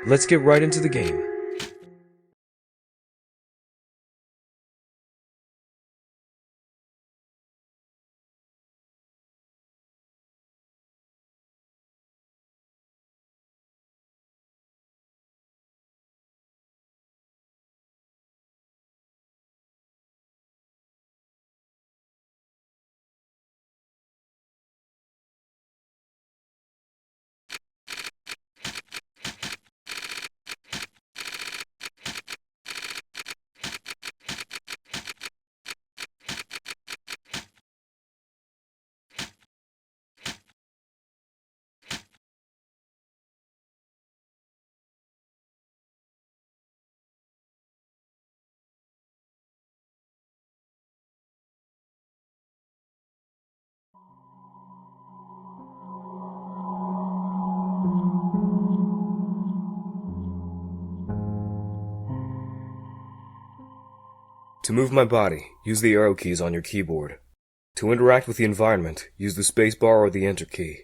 Let's get right into the game. To move my body, use the arrow keys on your keyboard. To interact with the environment, use the spacebar or the enter key.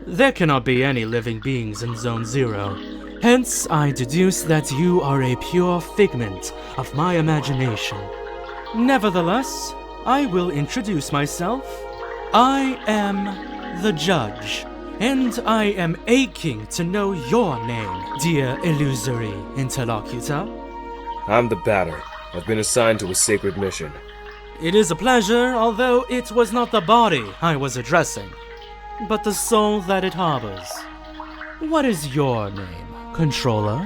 There cannot be any living beings in Zone 0. Hence, I deduce that you are a pure figment of my imagination. Nevertheless, I will introduce myself. I am the Judge, and I am aching to know your name, dear illusory interlocutor. I'm the Batter. I've been assigned to a sacred mission. It is a pleasure, although it was not the body I was addressing, but the soul that it harbors. What is your name, Controller?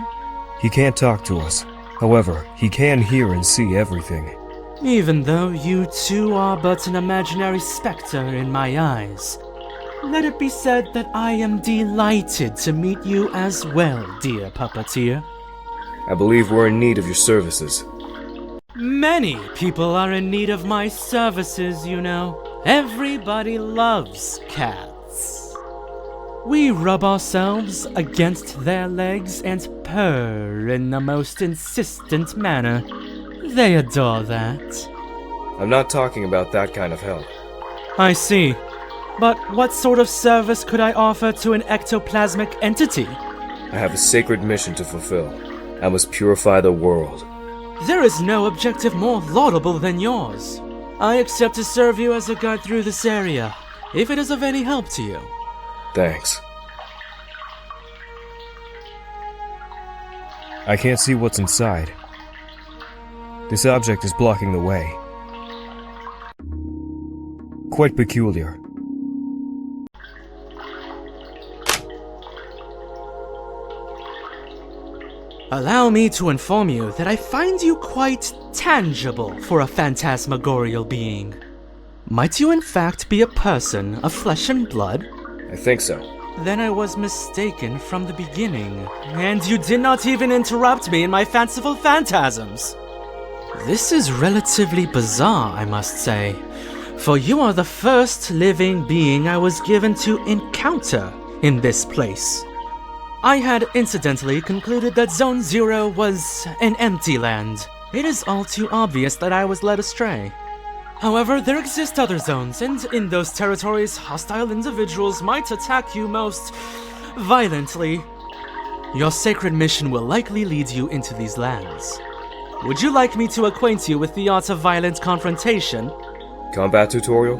He can't talk to us. However, he can hear and see everything. Even though you too are but an imaginary specter in my eyes, let it be said that I am delighted to meet you as well, dear puppeteer. I believe we're in need of your services. Many people are in need of my services, you know. Everybody loves cats. We rub ourselves against their legs and purr in the most insistent manner. They adore that. I'm not talking about that kind of help. I see. But what sort of service could I offer to an ectoplasmic entity? I have a sacred mission to fulfill. I must purify the world. There is no objective more laudable than yours. I accept to serve you as a guide through this area, if it is of any help to you. Thanks. I can't see what's inside. This object is blocking the way. Quite peculiar. Allow me to inform you that I find you quite tangible for a phantasmagorial being. Might you in fact be a person of flesh and blood? I think so. Then I was mistaken from the beginning, and you did not even interrupt me in my fanciful phantasms. This is relatively bizarre, I must say, for you are the first living being I was given to encounter in this place. I had incidentally concluded that Zone 0 was an empty land. It is all too obvious that I was led astray. However, there exist other zones, and in those territories, hostile individuals might attack you most violently. Your sacred mission will likely lead you into these lands. Would you like me to acquaint you with the art of violent confrontation? Combat tutorial?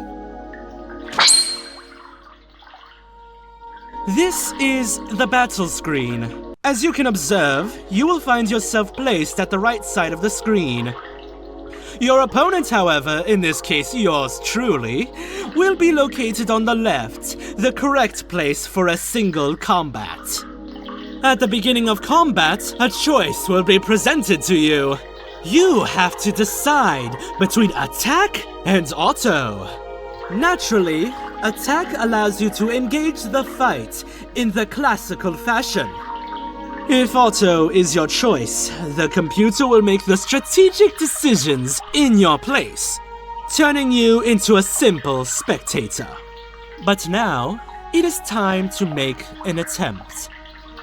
This is the battle screen. As you can observe, you will find yourself placed at the right side of the screen. Your opponent, however, in this case yours truly, will be located on the left, the correct place for a single combat. At the beginning of combat, a choice will be presented to you. You have to decide between attack and auto. Naturally, attack allows you to engage the fight in the classical fashion. If auto is your choice, the computer will make the strategic decisions in your place, turning you into a simple spectator. But now, it is time to make an attempt.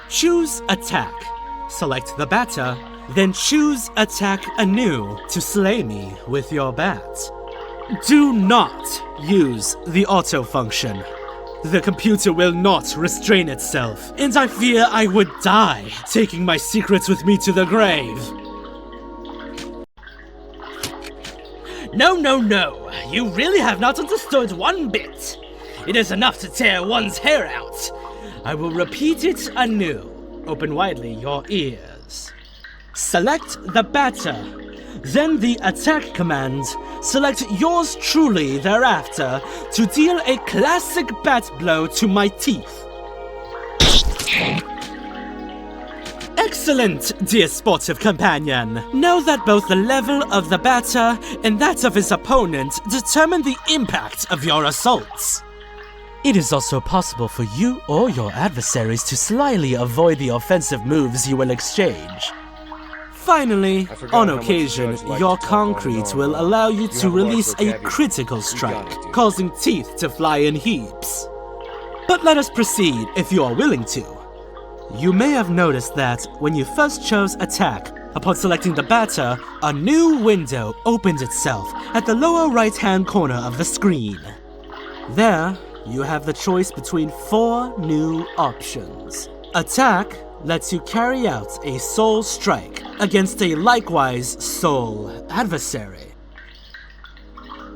Choose attack. Select the batter, then choose attack anew to slay me with your bat. Do not use the auto function. The computer will not restrain itself, and I fear I would die taking my secrets with me to the grave. No. You really have not understood one bit. It is enough to tear one's hair out. I will repeat it anew. Open widely your ears. Select the batter. Then the attack command. Select yours truly thereafter to deal a classic bat blow to my teeth. Excellent, dear sportive companion. Know that both the level of the batter and that of his opponent determine the impact of your assaults. It is also possible for you or your adversaries to slyly avoid the offensive moves you will exchange. Finally, on occasion, your concrete will allow you to release a critical strike, causing teeth to fly in heaps. But let us proceed if you are willing to. You may have noticed that when you first chose attack, upon selecting the batter, a new window opened itself at the lower right-hand corner of the screen. There, you have the choice between 4 new options. Attack lets you carry out a soul strike against a likewise soul adversary.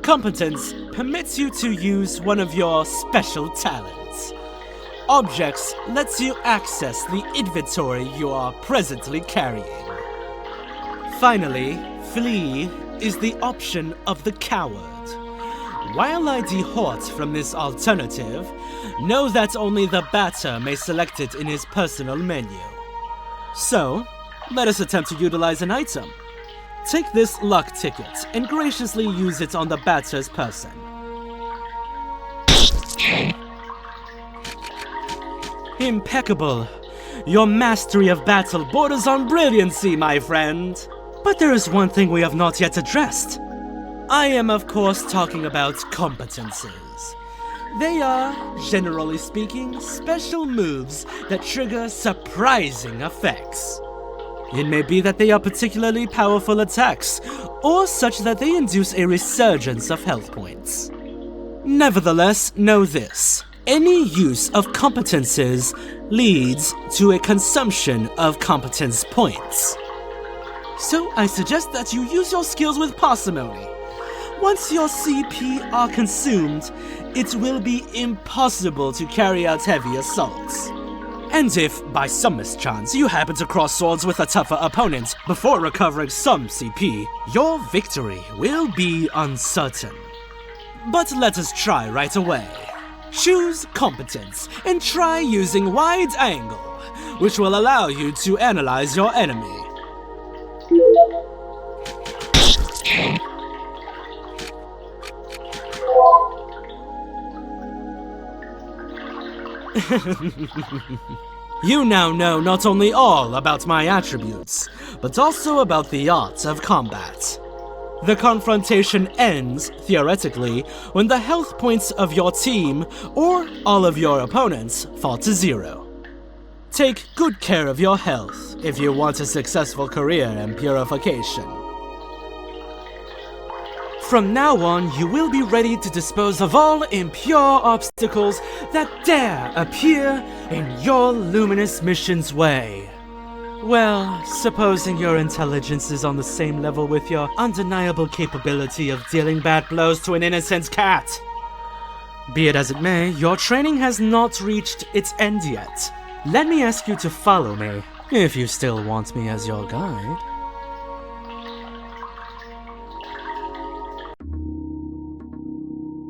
Competence permits you to use one of your special talents. Objects lets you access the inventory you are presently carrying. Finally, flee is the option of the coward. While I dehort from this alternative, know that only the batter may select it in his personal menu. So, let us attempt to utilize an item. Take this luck ticket and graciously use it on the batter's person. Impeccable. Your mastery of battle borders on brilliancy, my friend. But there is one thing we have not yet addressed. I am, of course, talking about competences. They are, generally speaking, special moves that trigger surprising effects. It may be that they are particularly powerful attacks, or such that they induce a resurgence of health points. Nevertheless, know this. Any use of competences leads to a consumption of competence points. So I suggest that you use your skills with parsimony. Once your CP are consumed, it will be impossible to carry out heavy assaults. And if, by some mischance, you happen to cross swords with a tougher opponent before recovering some CP, your victory will be uncertain. But let us try right away. Choose competence and try using wide angle, which will allow you to analyze your enemy. You now know not only all about my attributes, but also about the art of combat. The confrontation ends, theoretically, when the health points of your team, or all of your opponents, fall to 0. Take good care of your health if you want a successful career in purification. From now on, you will be ready to dispose of all impure obstacles that dare appear in your luminous mission's way. Well, supposing your intelligence is on the same level with your undeniable capability of dealing bad blows to an innocent cat. Be it as it may, your training has not reached its end yet. Let me ask you to follow me, if you still want me as your guide.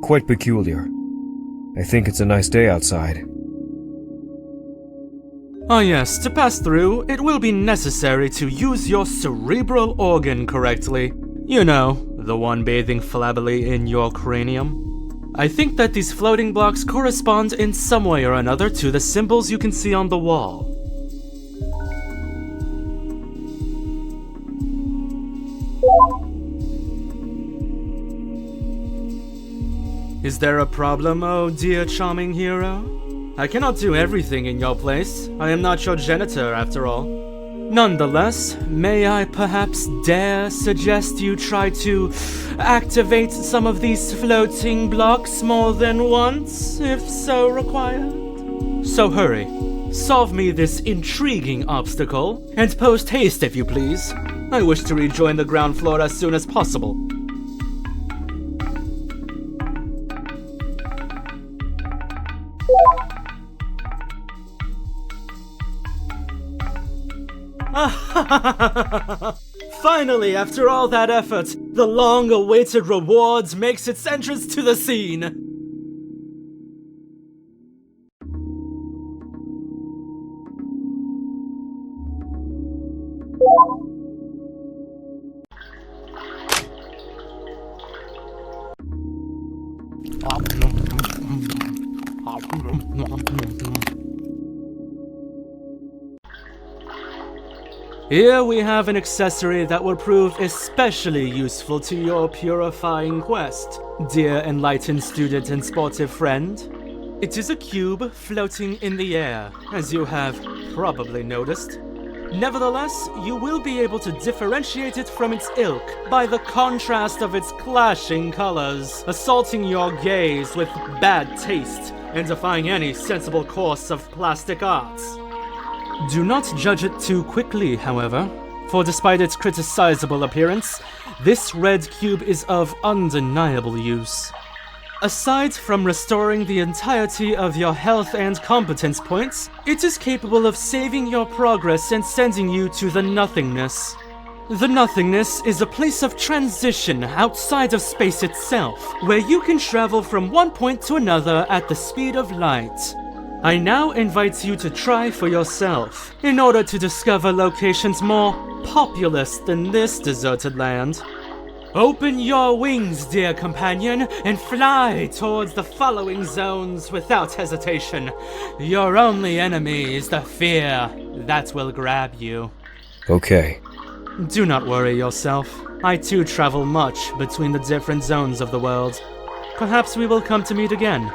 Quite peculiar. I think it's a nice day outside. Ah yes, to pass through, it will be necessary to use your cerebral organ correctly. You know, the one bathing flabbily in your cranium. I think that these floating blocks correspond in some way or another to the symbols you can see on the wall. Is there a problem, oh dear charming hero? I cannot do everything in your place. I am not your janitor, after all. Nonetheless, may I perhaps dare suggest you try to activate some of these floating blocks more than once, if so required? So hurry, solve me this intriguing obstacle, and post haste if you please. I wish to rejoin the ground floor as soon as possible. Finally, after all that effort, the long-awaited reward makes its entrance to the scene. Here we have an accessory that will prove especially useful to your purifying quest, dear enlightened student and sportive friend. It is a cube floating in the air, as you have probably noticed. Nevertheless, you will be able to differentiate it from its ilk by the contrast of its clashing colors, assaulting your gaze with bad taste and defying any sensible course of plastic arts. Do not judge it too quickly, however, for despite its criticizable appearance, this red cube is of undeniable use. Aside from restoring the entirety of your health and competence points, it is capable of saving your progress and sending you to the nothingness. The nothingness is a place of transition outside of space itself, where you can travel from one point to another at the speed of light. I now invite you to try for yourself, in order to discover locations more populous than this deserted land. Open your wings, dear companion, and fly towards the following zones without hesitation. Your only enemy is the fear that will grab you. Okay. Do not worry yourself. I too travel much between the different zones of the world. Perhaps we will come to meet again.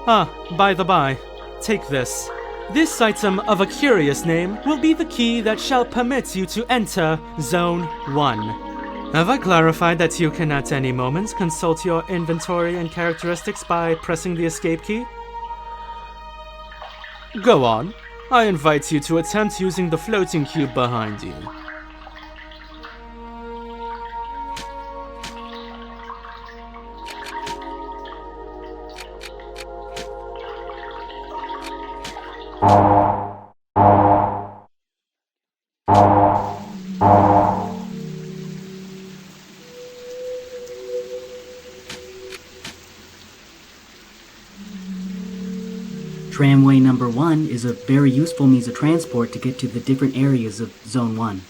Ah, by the by, take this. This item of a curious name will be the key that shall permit you to enter Zone 1. Have I clarified that you can at any moment consult your inventory and characteristics by pressing the escape key? Go on. I invite you to attempt using the floating cube behind you. Tramway number 1 is a very useful means of transport to get to the different areas of Zone 1.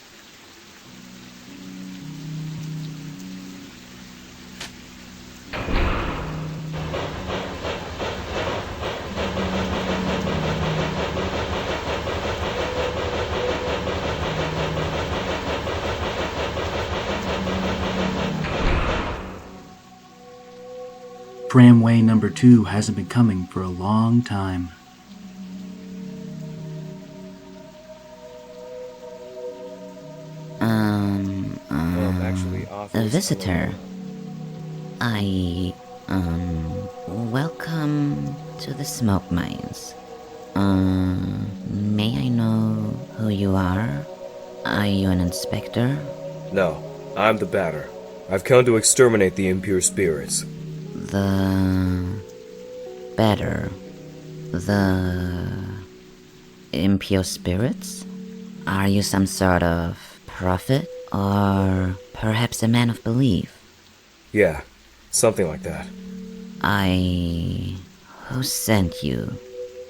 Tramway number 2 hasn't been coming for a long time. A visitor. Welcome to the smoke mines. May I know who you are? Are you an inspector? No, I'm the batter. I've come to exterminate the impure spirits. The batter. The impure spirits? Are you some sort of prophet? Or perhaps a man of belief? Yeah, something like that. Who sent you?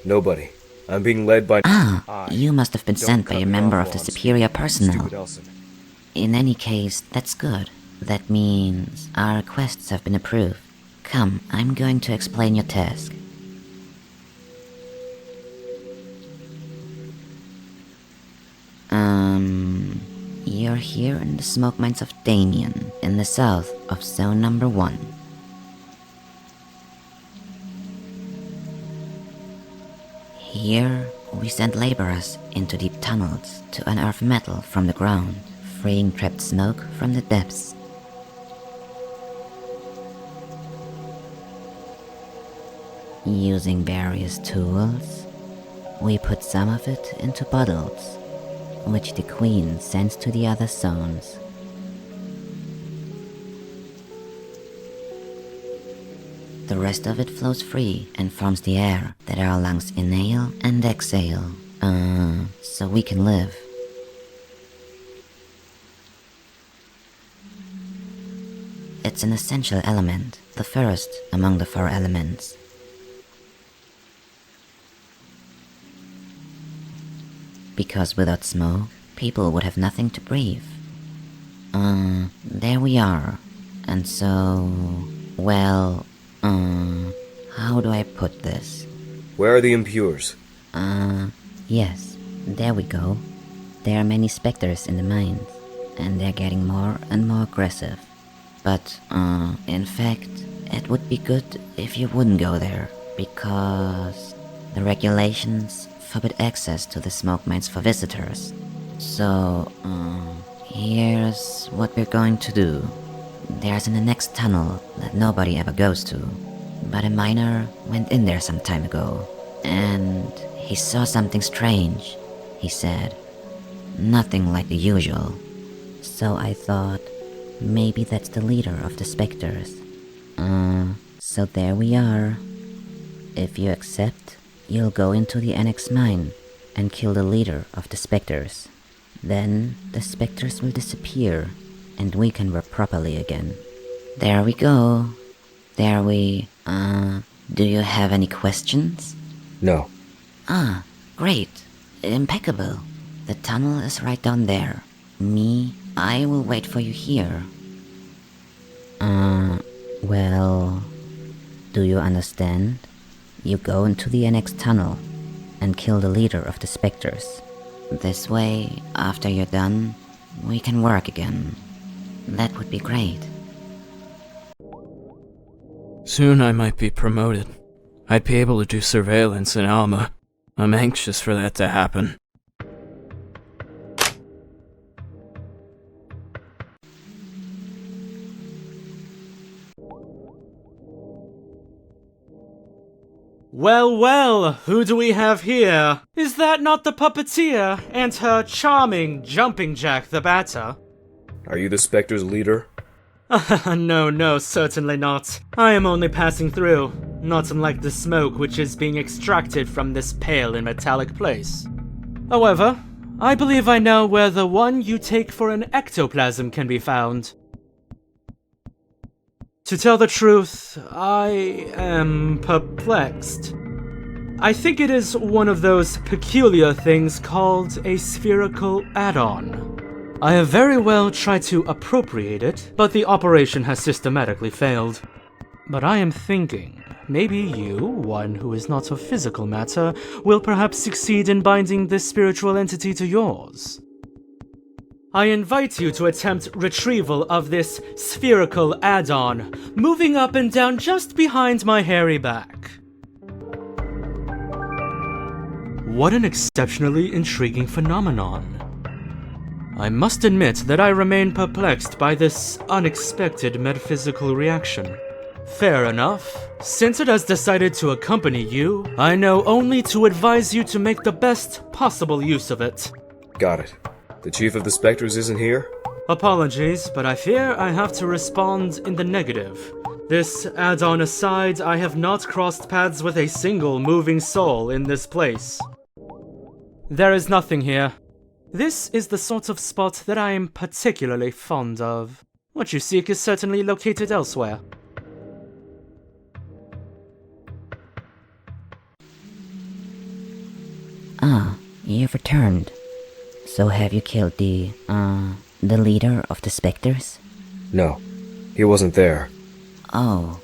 Nobody. I'm being led by... You must have been sent by a member of the superior personnel. In any case, that's good. That means our requests have been approved. Come, I'm going to explain your task. You're are here in the smoke mines of Damien, in the south of Zone Number 1. Here, we send laborers into deep tunnels to unearth metal from the ground, freeing trapped smoke from the depths. Using various tools, we put some of it into bottles, which the Queen sends to the other zones. The rest of it flows free and forms the air that our lungs inhale and exhale, so we can live. It's an essential element, the first among the 4 elements. Because without smoke, people would have nothing to breathe. There we are. And so, well, how do I put this? Where are the impures? Yes, there we go. There are many specters in the mines, and they're getting more and more aggressive. But, in fact, it would be good if you wouldn't go there, because the regulations forbid access to the smoke mines for visitors. So, here's what we're going to do. There's the next tunnel that nobody ever goes to, but a miner went in there some time ago, and he saw something strange, he said. Nothing like the usual. So I thought, maybe that's the leader of the specters. So there we are. If you accept, you'll go into the annex mine and kill the leader of the specters. Then the specters will disappear and we can work properly again. There we go. Do you have any questions? No. Great. Impeccable. The tunnel is right down there. I will wait for you here. Well, do you understand? You go into the annex tunnel and kill the leader of the specters. This way, after you're done, we can work again. That would be great. Soon I might be promoted. I'd be able to do surveillance in Alma. I'm anxious for that to happen. Well, well, who do we have here? Is that not the puppeteer and her charming Jumping Jack the Batter? Are you the Spectre's leader? No, certainly not. I am only passing through, not unlike the smoke which is being extracted from this pale and metallic place. However, I believe I know where the one you take for an ectoplasm can be found. To tell the truth, I am perplexed. I think it is one of those peculiar things called a spherical add-on. I have very well tried to appropriate it, but the operation has systematically failed. But I am thinking, maybe you, one who is not of physical matter, will perhaps succeed in binding this spiritual entity to yours. I invite you to attempt retrieval of this spherical add-on, moving up and down just behind my hairy back. What an exceptionally intriguing phenomenon. I must admit that I remain perplexed by this unexpected metaphysical reaction. Fair enough. Since it has decided to accompany you, I know only to advise you to make the best possible use of it. Got it. The Chief of the Spectres isn't here? Apologies, but I fear I have to respond in the negative. This add-on aside, I have not crossed paths with a single moving soul in this place. There is nothing here. This is the sort of spot that I am particularly fond of. What you seek is certainly located elsewhere. You've returned. So have you killed the leader of the specters? No. He wasn't there. Oh?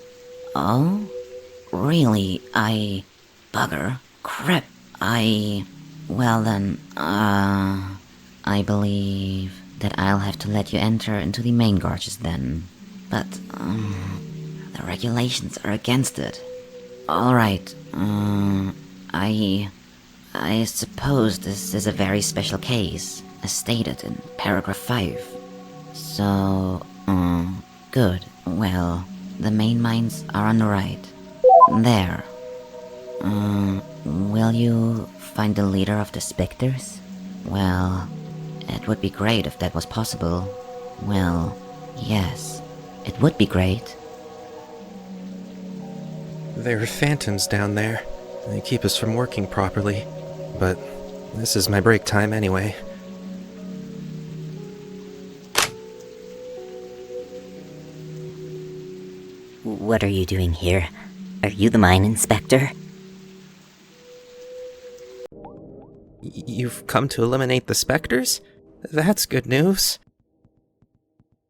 Really? Bugger. Crap. Well then, I believe that I'll have to let you enter into the main gorges then. But, the regulations are against it. Alright, I suppose this is a very special case, as stated in paragraph 5. So, good. Well, the main mines are on the right. There. Will you find the leader of the Spectres? Well, it would be great if that was possible. Well, yes, it would be great. There are phantoms down there. They keep us from working properly. But this is my break time anyway. What are you doing here? Are you the mine inspector? You've come to eliminate the specters? That's good news.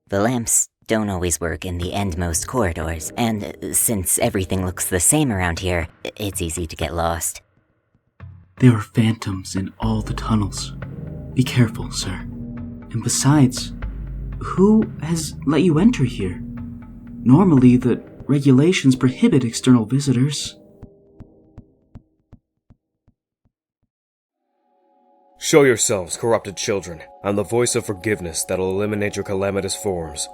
The lamps don't always work in the endmost corridors, and since everything looks the same around here, it's easy to get lost. There are phantoms in all the tunnels. Be careful, sir. And besides, who has let you enter here? Normally, the regulations prohibit external visitors. Show yourselves, corrupted children. I'm the voice of forgiveness that'll eliminate your calamitous forms.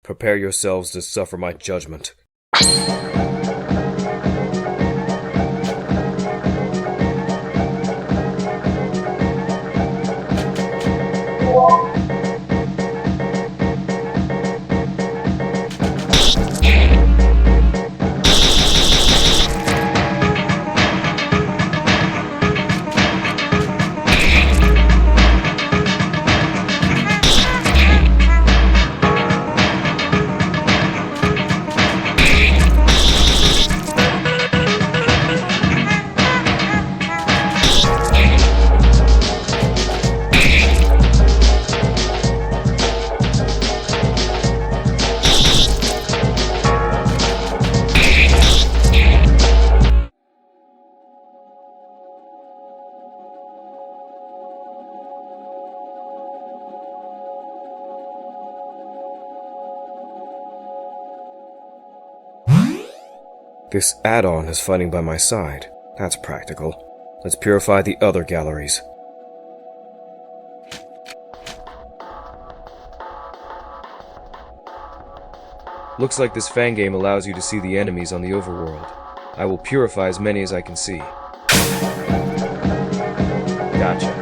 Prepare yourselves to suffer my judgment. This add-on is fighting by my side. That's practical. Let's purify the other galleries. Looks like this Fangame allows you to see the enemies on the overworld. I will purify as many as I can see. Gotcha.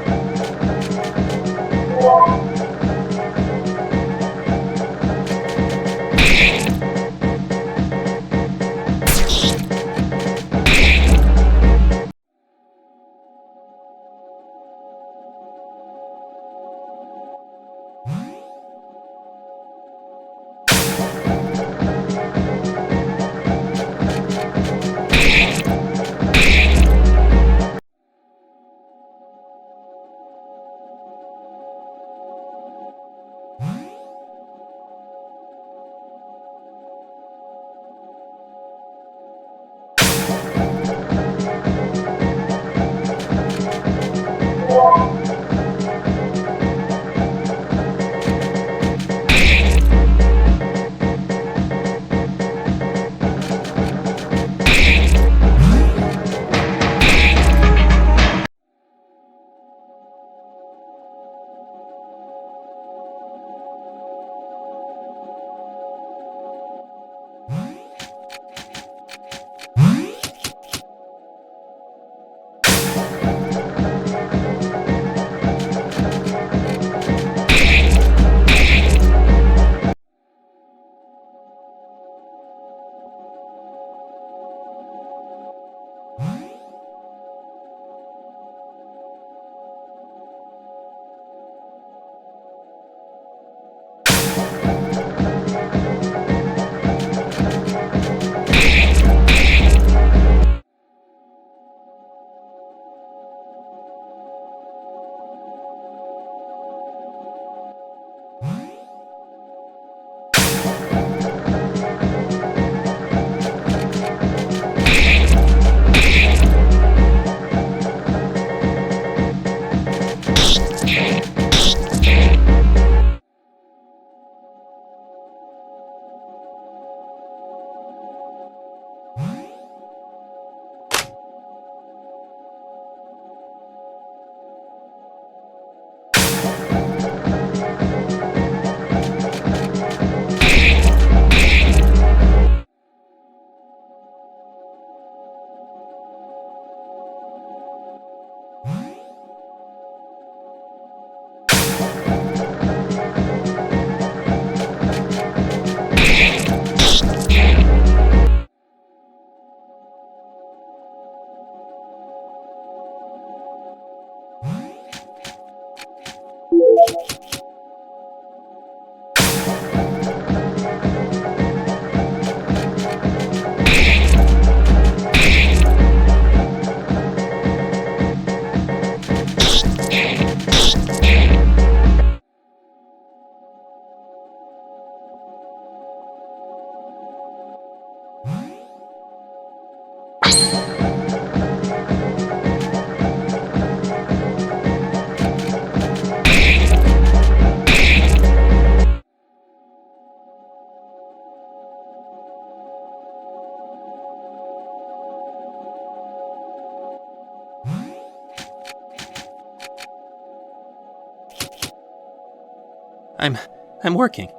I'm working.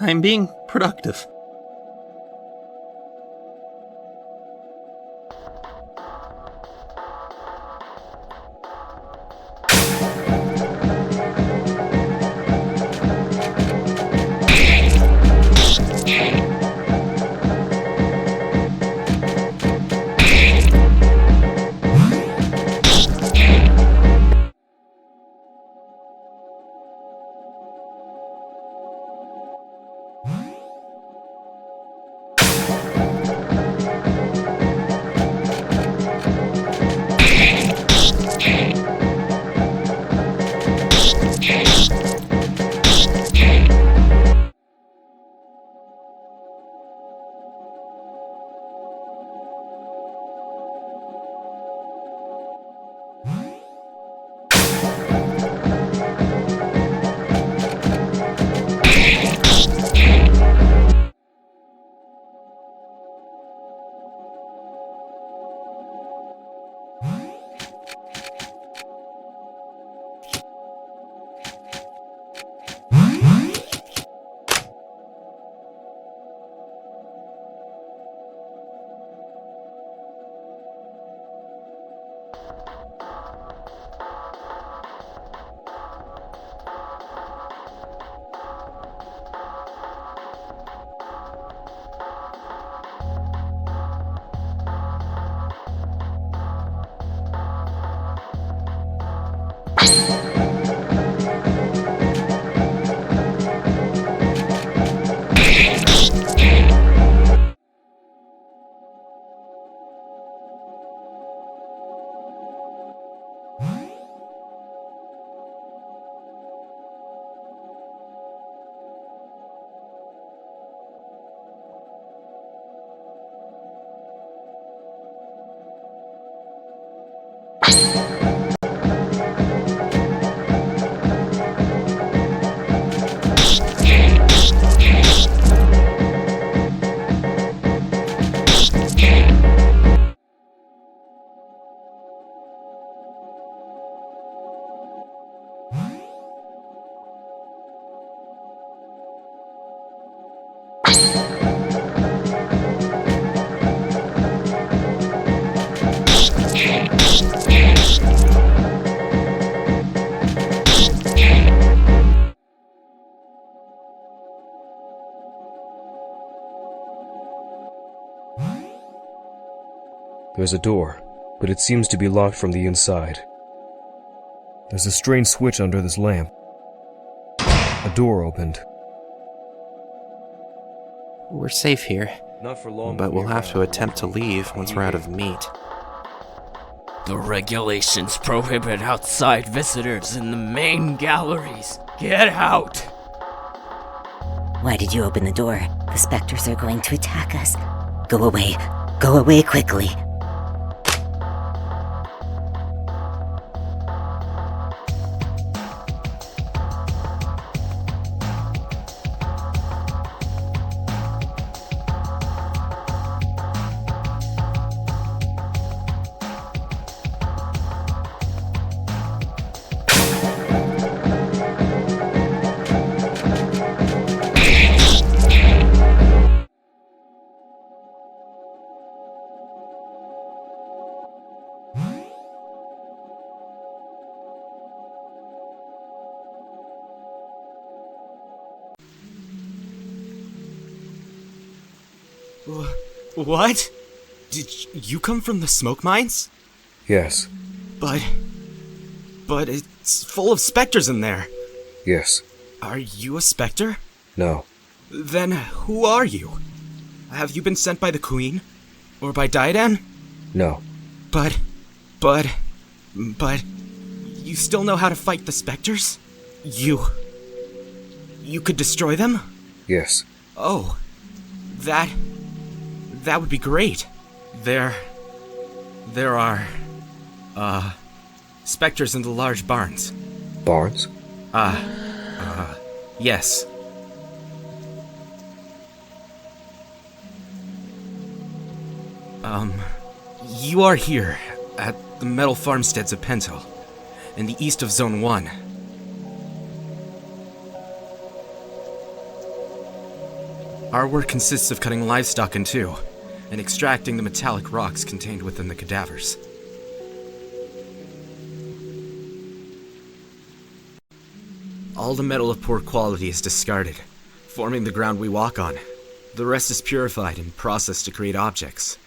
I'm being productive. There's a door, but it seems to be locked from the inside. There's a strange switch under this lamp. A door opened. We're safe here, Not for long, but we'll have to attempt to leave once we're out of meat. The regulations prohibit outside visitors in the main galleries. Get out! Why did you open the door? The specters are going to attack us. Go away. Go away quickly. What? Did you come from the smoke mines? Yes. But it's full of specters in there. Yes. Are you a specter? No. Then who are you? Have you been sent by the Queen? Or by Dedan? No. But, you still know how to fight the specters? You could destroy them? Yes. Oh, that would be great. There are, specters in the large barns. Barns? Yes. You are here, at the metal farmsteads of Pentel, in the east of Zone 1. Our work consists of cutting livestock in two, and extracting the metallic rocks contained within the cadavers. All the metal of poor quality is discarded, forming the ground we walk on. The rest is purified and processed to create objects.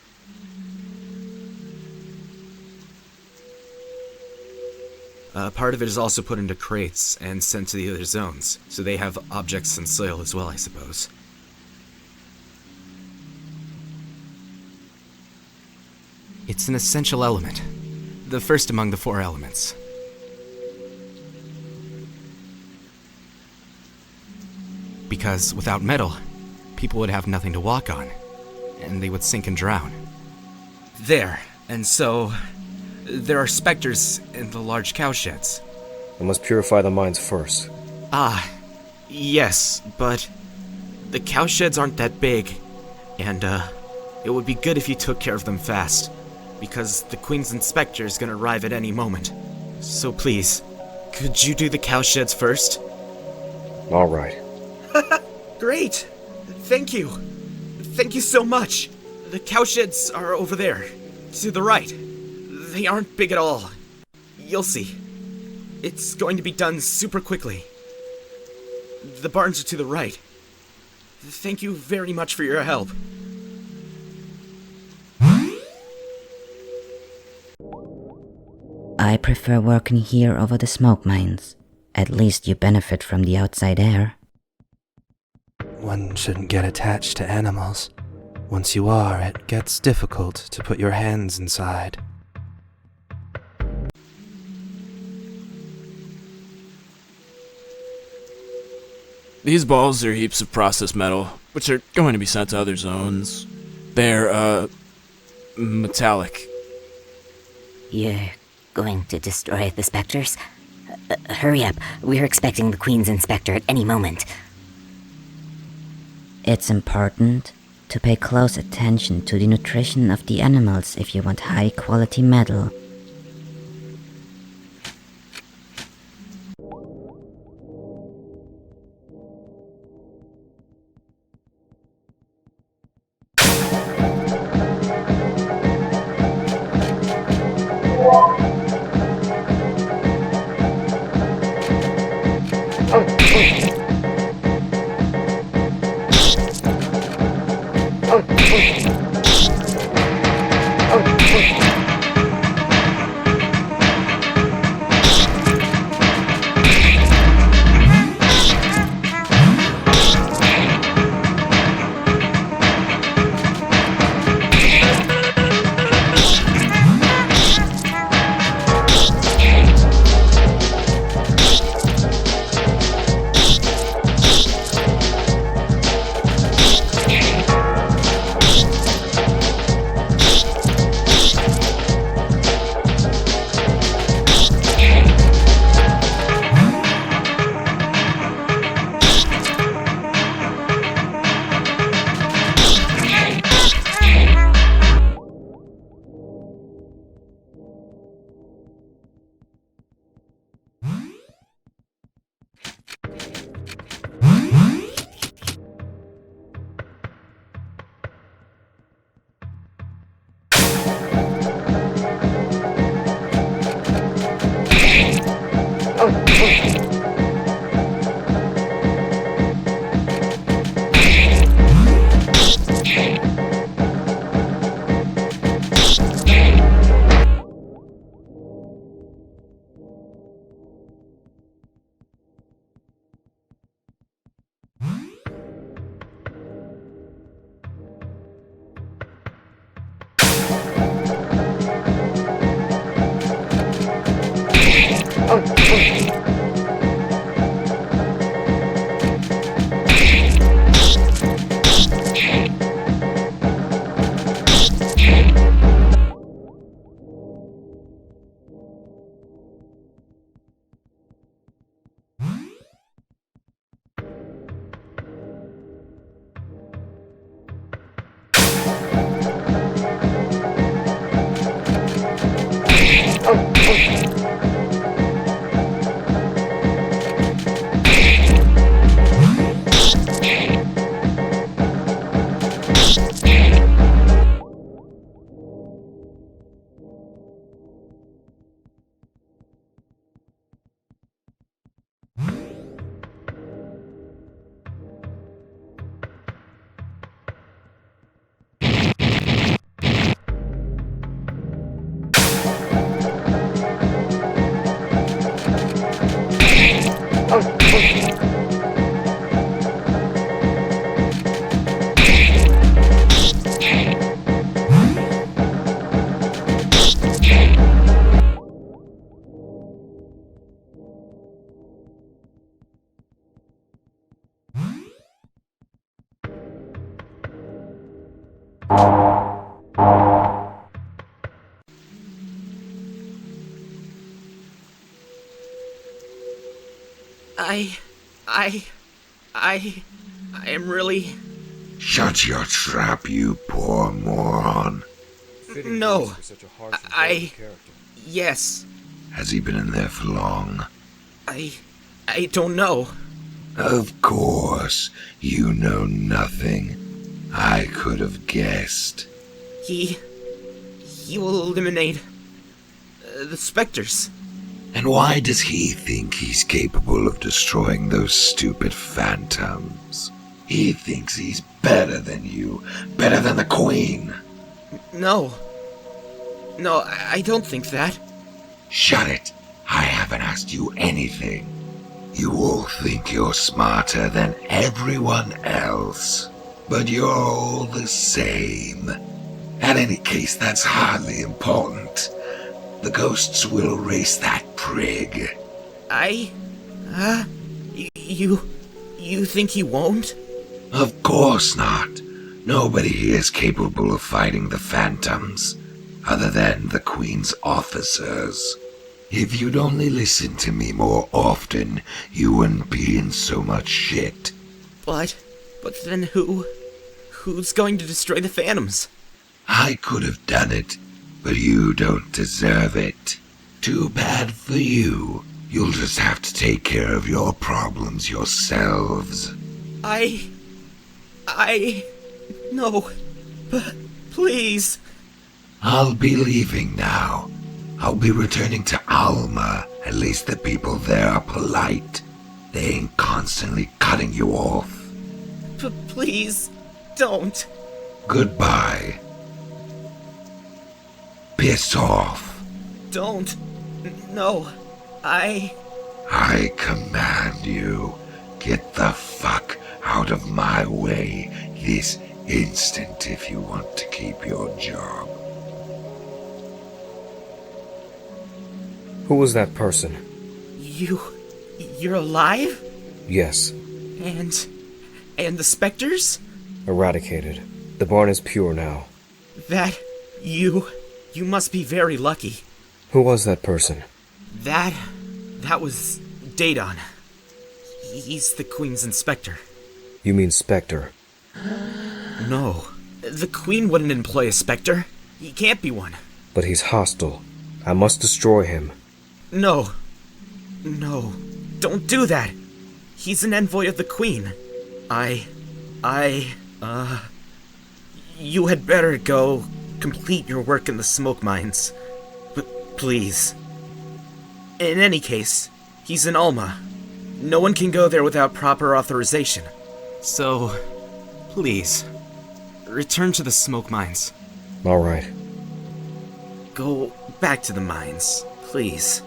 Part of it is also put into crates and sent to the other zones, so they have objects and soil as well, I suppose. It's an essential element, the first among the four elements. Because without metal, people would have nothing to walk on, and they would sink and drown. There, and so there are specters in the large cowsheds. I must purify the mines first. Ah, yes, but the cowsheds aren't that big, and it would be good if you took care of them fast, because the Queen's inspector is gonna arrive at any moment. So please, could you do the cowsheds first? All right. Great! Thank you! Thank you so much! The cowsheds are over there, to the right. They aren't big at all. You'll see. It's going to be done super quickly. The barns are to the right. Thank you very much for your help. I prefer working here over the smoke mines. At least you benefit from the outside air. One shouldn't get attached to animals. Once you are, it gets difficult to put your hands inside. These balls are heaps of processed metal, which are going to be sent to other zones. They're, metallic. You're going to destroy the specters? Hurry up. We're expecting the Queen's inspector at any moment. It's important to pay close attention to the nutrition of the animals if you want high quality metal. I am really... Shut your trap, you poor moron. No. Yes. Has he been in there for long? I don't know. Of course, you know nothing. I could have guessed. He will eliminate the specters. And why does he think he's capable of destroying those stupid phantoms? He thinks he's better than you, better than the Queen. No, I don't think that. Shut it. I haven't asked you anything. You all think you're smarter than everyone else, but you're all the same. In any case, that's hardly important. The ghosts will erase that prig. You think he won't? Of course not. Nobody here is capable of fighting the phantoms, other than the Queen's officers. If you'd only listen to me more often, you wouldn't be in so much shit. But then who's going to destroy the phantoms? I could have done it, but you don't deserve it. Too bad for you. You'll just have to take care of your problems yourselves. No, please. I'll be leaving now. I'll be returning to Alma. At least the people there are polite. They ain't constantly cutting you off. Please, don't. Goodbye. Piss off. Don't. No. I command you. Get the fuck out of my way this instant if you want to keep your job. Who was that person? You're alive? Yes. And the specters? Eradicated. The barn is pure now. You must be very lucky. Who was that person? That was Dedan. He's the Queen's inspector. You mean Spectre? No. The Queen wouldn't employ a Spectre. He can't be one. But he's hostile. I must destroy him. No. Don't do that. He's an envoy of the Queen. You had better go complete your work in the smoke mines. Please. In any case, he's in Alma. No one can go there without proper authorization. So, please, return to the smoke mines. All right. Go back to the mines, please.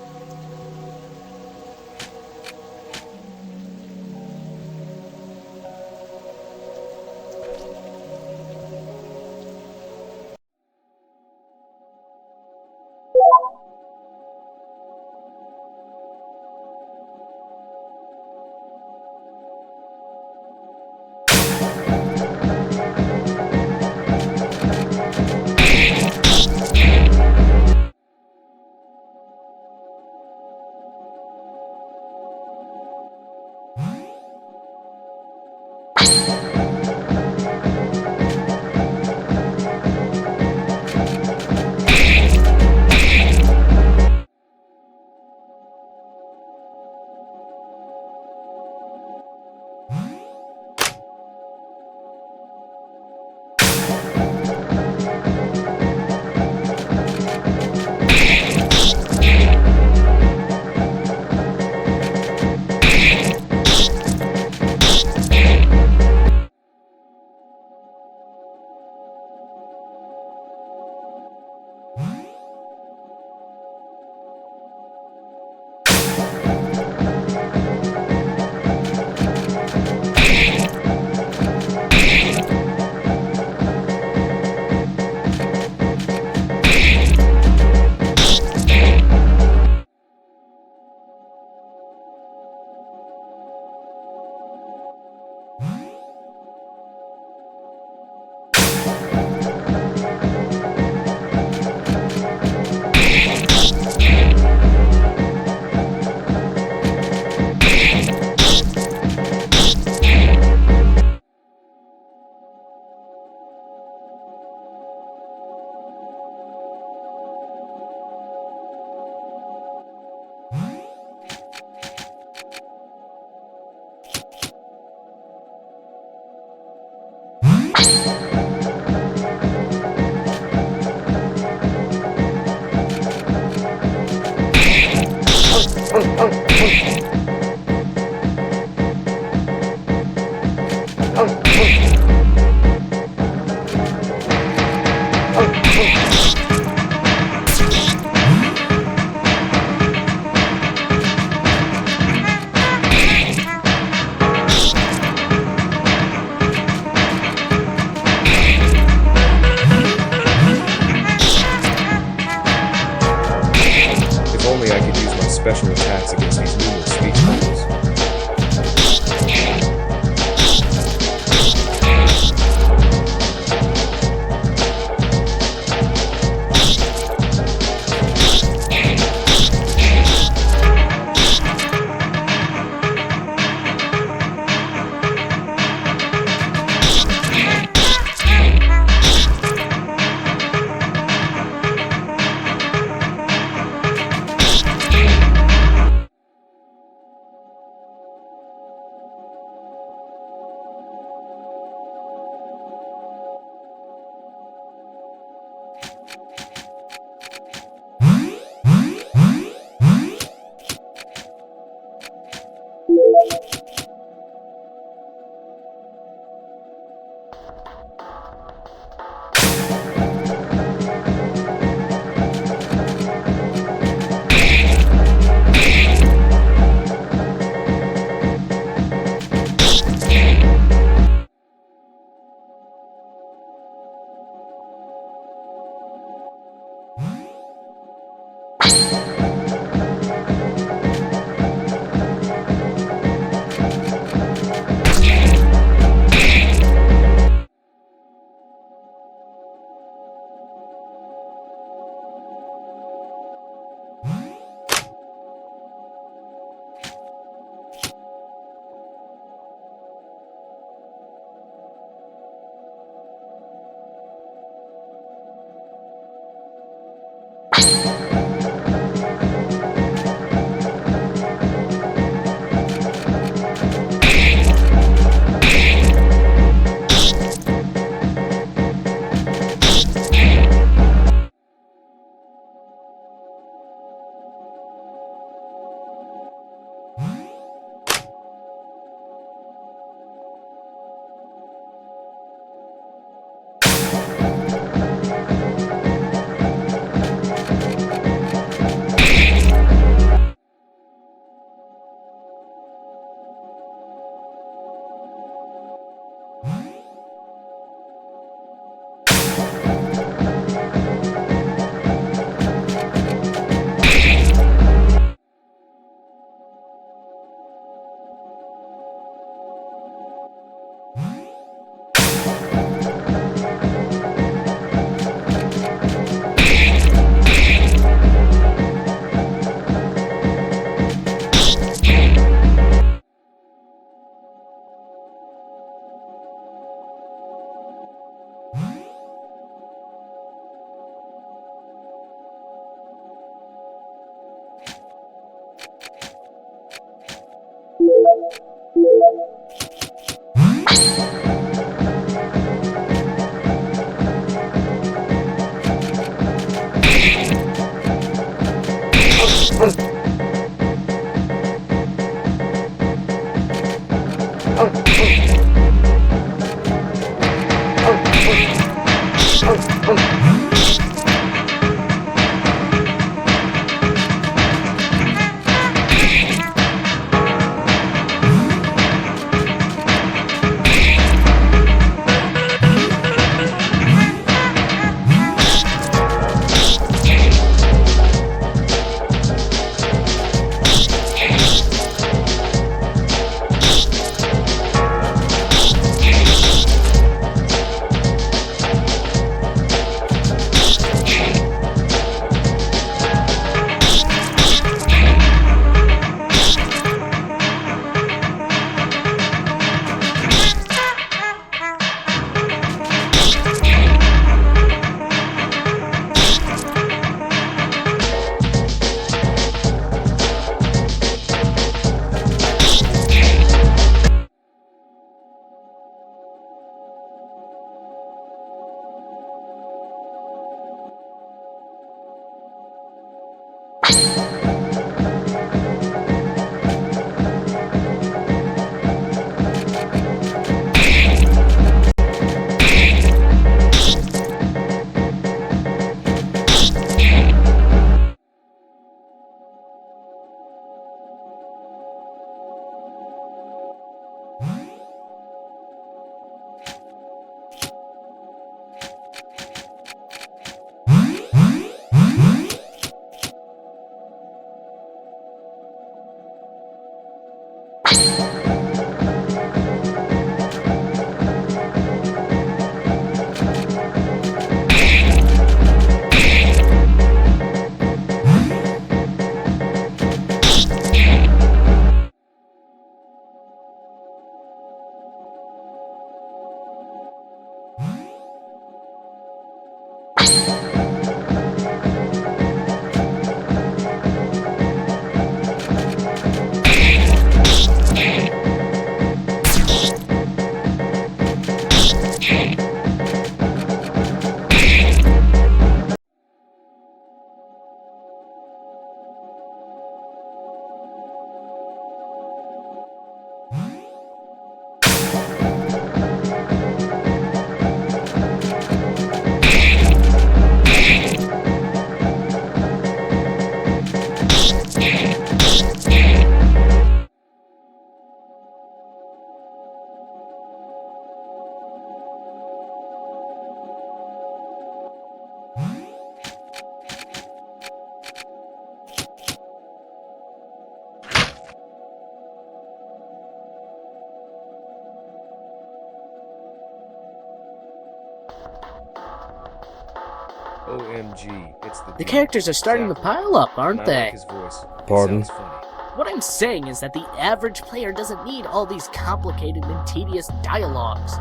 OMG, it's the The characters are starting to pile up, aren't they? his voice. It Pardon? sounds funny. What I'm saying is that the average player doesn't need all these complicated and tedious dialogues.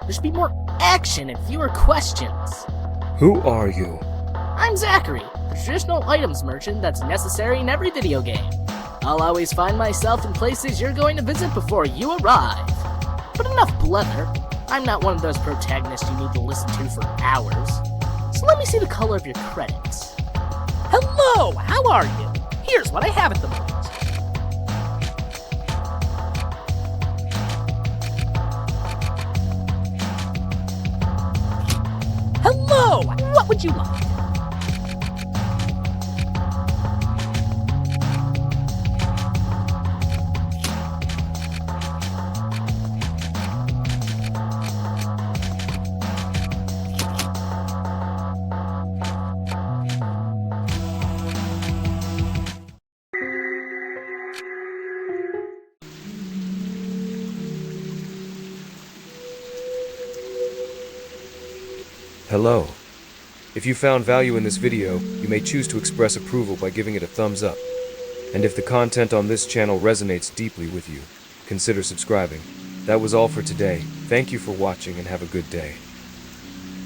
There should be more action and fewer questions. Who are you? I'm Zacharie, the traditional items merchant that's necessary in every video game. I'll always find myself in places you're going to visit before you arrive. But enough blether. I'm not one of those protagonists you need to listen to for hours. So let me see the color of your credits. Hello, how are you? Here's what I have at the moment. Hello, what would you like? Hello. If you found value in this video, you may choose to express approval by giving it a thumbs up. And if the content on this channel resonates deeply with you, consider subscribing. That was all for today. Thank you for watching and have a good day.